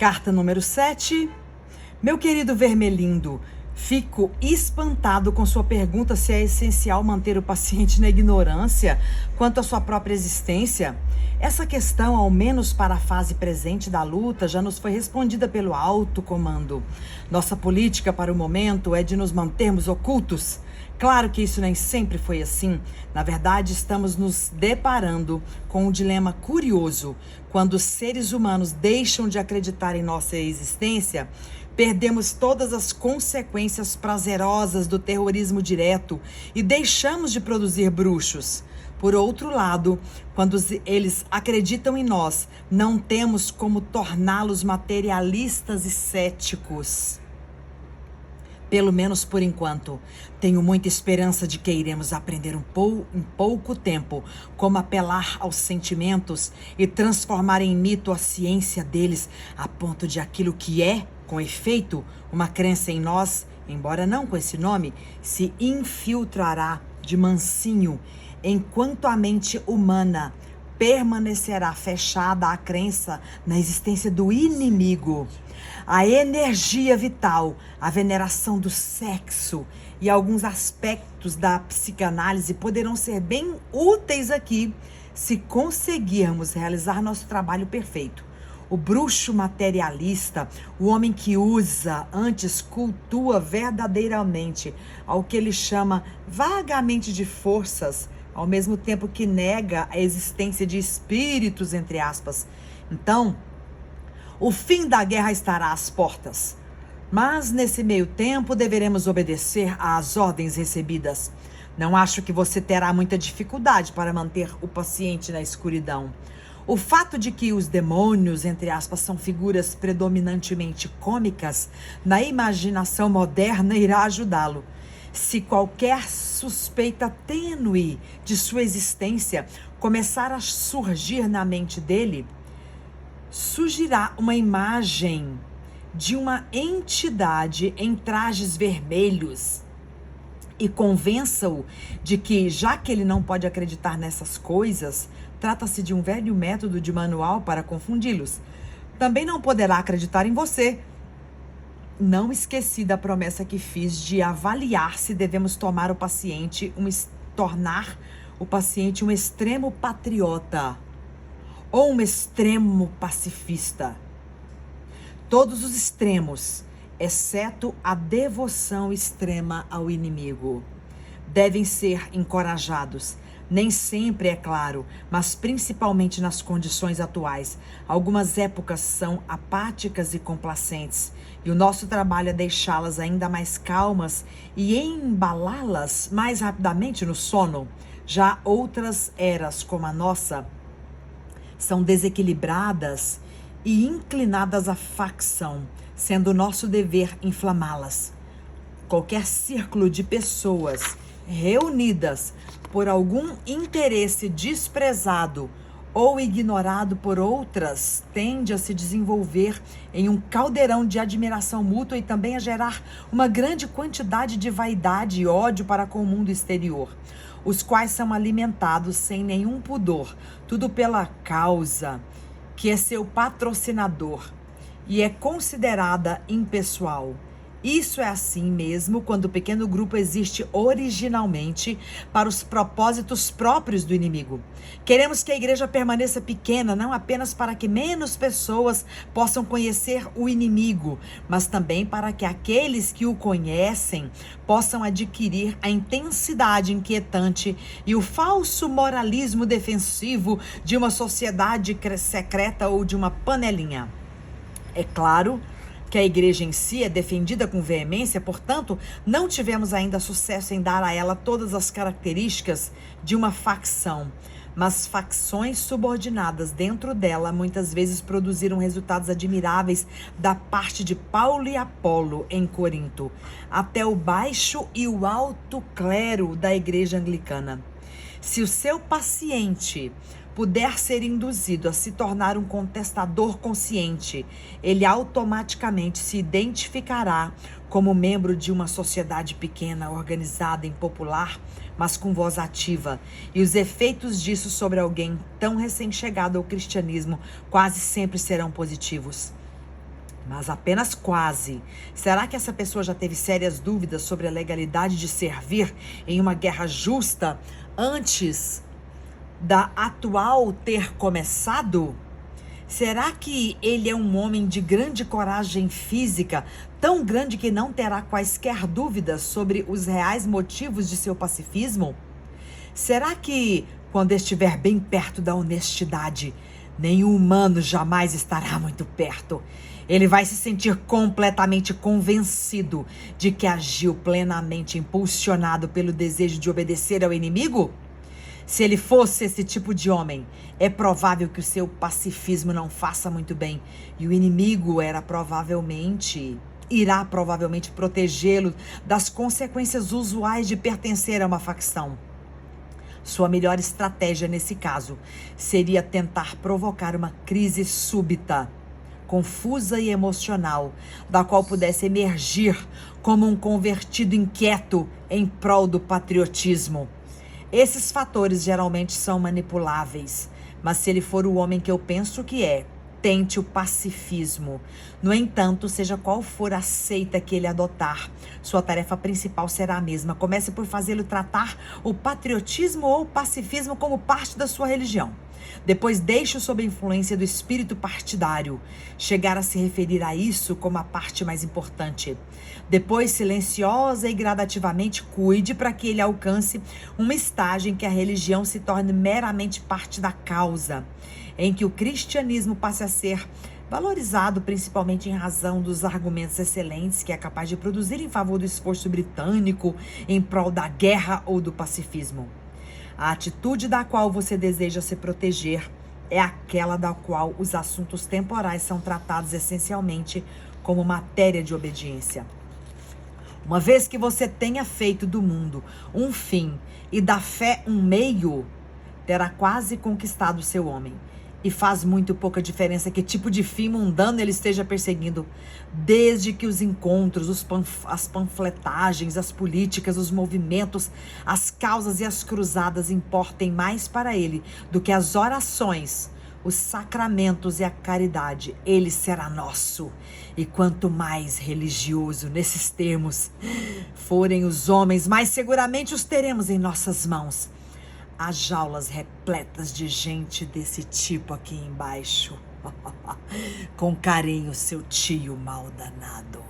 Carta número 7. Meu querido Vermelindo, fico espantado com sua pergunta se é essencial manter o paciente na ignorância quanto à sua própria existência. Essa questão, ao menos para a fase presente da luta, já nos foi respondida pelo alto comando. Nossa política para o momento é de nos mantermos ocultos. Claro que isso nem sempre foi assim. Na verdade, estamos nos deparando com um dilema curioso. Quando os seres humanos deixam de acreditar em nossa existência, perdemos todas as consequências prazerosas do terrorismo direto e deixamos de produzir bruxos. Por outro lado, quando eles acreditam em nós, não temos como torná-los materialistas e céticos. Pelo menos por enquanto. Tenho muita esperança de que iremos aprender em pouco tempo como apelar aos sentimentos e transformar em mito a ciência deles a ponto de aquilo que é, com efeito, uma crença em nós, embora não com esse nome, se infiltrará de mansinho, enquanto a mente humana permanecerá fechada à crença na existência do inimigo. A energia vital, a veneração do sexo e alguns aspectos da psicanálise poderão ser bem úteis aqui se conseguirmos realizar nosso trabalho perfeito. O bruxo materialista, o homem que usa, antes cultua verdadeiramente ao que ele chama vagamente de forças, ao mesmo tempo que nega a existência de espíritos, entre aspas. Então, o fim da guerra estará às portas. Mas, nesse meio tempo, deveremos obedecer às ordens recebidas. Não acho que você terá muita dificuldade para manter o paciente na escuridão. O fato de que os demônios, entre aspas, são figuras predominantemente cômicas na imaginação moderna irá ajudá-lo. Se qualquer suspeita tênue de sua existência começar a surgir na mente dele, surgirá uma imagem de uma entidade em trajes vermelhos e convença-o de que, já que ele não pode acreditar nessas coisas, trata-se de um velho método de manual para confundi-los. Também não poderá acreditar em você. Não esqueci da promessa que fiz de avaliar se devemos tornar o paciente um extremo patriota ou um extremo pacifista. Todos os extremos, exceto a devoção extrema ao inimigo, devem ser encorajados. Nem sempre, é claro, mas principalmente nas condições atuais. Algumas épocas são apáticas e complacentes, e o nosso trabalho é deixá-las ainda mais calmas e embalá-las mais rapidamente no sono. Já outras eras, como a nossa, são desequilibradas e inclinadas à facção, sendo nosso dever inflamá-las. Qualquer círculo de pessoas reunidas por algum interesse desprezado ou ignorado por outras tende a se desenvolver em um caldeirão de admiração mútua e também a gerar uma grande quantidade de vaidade e ódio para com o mundo exterior, os quais são alimentados sem nenhum pudor, tudo pela causa que é seu patrocinador e é considerada impessoal. Isso é assim mesmo quando o pequeno grupo existe originalmente para os propósitos próprios do inimigo. Queremos que a igreja permaneça pequena, não apenas para que menos pessoas possam conhecer o inimigo, mas também para que aqueles que o conhecem possam adquirir a intensidade inquietante e o falso moralismo defensivo de uma sociedade secreta ou de uma panelinha. É claro que a igreja em si é defendida com veemência, portanto, não tivemos ainda sucesso em dar a ela todas as características de uma facção, mas facções subordinadas dentro dela muitas vezes produziram resultados admiráveis da parte de Paulo e Apolo em Corinto, até o baixo e o alto clero da igreja anglicana. Se o seu paciente puder ser induzido a se tornar um contestador consciente, ele automaticamente se identificará como membro de uma sociedade pequena, organizada e popular, mas com voz ativa. E os efeitos disso sobre alguém tão recém-chegado ao cristianismo quase sempre serão positivos. Mas apenas quase. Será que essa pessoa já teve sérias dúvidas sobre a legalidade de servir em uma guerra justa antes da atual ter começado? Será que ele é um homem de grande coragem física, tão grande que não terá quaisquer dúvidas sobre os reais motivos de seu pacifismo? Será que, quando estiver bem perto da honestidade, nenhum humano jamais estará muito perto? Ele vai se sentir completamente convencido de que agiu plenamente impulsionado pelo desejo de obedecer ao inimigo? Se ele fosse esse tipo de homem, é provável que o seu pacifismo não faça muito bem. E o inimigo irá provavelmente protegê-lo das consequências usuais de pertencer a uma facção. Sua melhor estratégia nesse caso seria tentar provocar uma crise súbita, confusa e emocional, da qual pudesse emergir como um convertido inquieto em prol do patriotismo. Esses fatores geralmente são manipuláveis, mas se ele for o homem que eu penso que é, tente o pacifismo. No entanto, seja qual for a seita que ele adotar, sua tarefa principal será a mesma. Comece por fazê-lo tratar o patriotismo ou o pacifismo como parte da sua religião. Depois deixe-o sob a influência do espírito partidário, chegar a se referir a isso como a parte mais importante. Depois, silenciosa e gradativamente, cuide para que ele alcance um estágio em que a religião se torne meramente parte da causa, em que o cristianismo passe a ser valorizado principalmente em razão dos argumentos excelentes que é capaz de produzir em favor do esforço britânico em prol da guerra ou do pacifismo. A atitude da qual você deseja se proteger é aquela da qual os assuntos temporais são tratados essencialmente como matéria de obediência. Uma vez que você tenha feito do mundo um fim e da fé um meio, terá quase conquistado o seu homem. E faz muito pouca diferença que tipo de fim mundano ele esteja perseguindo, desde que os encontros, as panfletagens, as políticas, os movimentos, as causas e as cruzadas importem mais para ele do que as orações, os sacramentos e a caridade. Ele será nosso. E quanto mais religioso nesses termos forem os homens, mais seguramente os teremos em nossas mãos. Há jaulas repletas de gente desse tipo aqui embaixo. Com carinho, seu tio mal danado.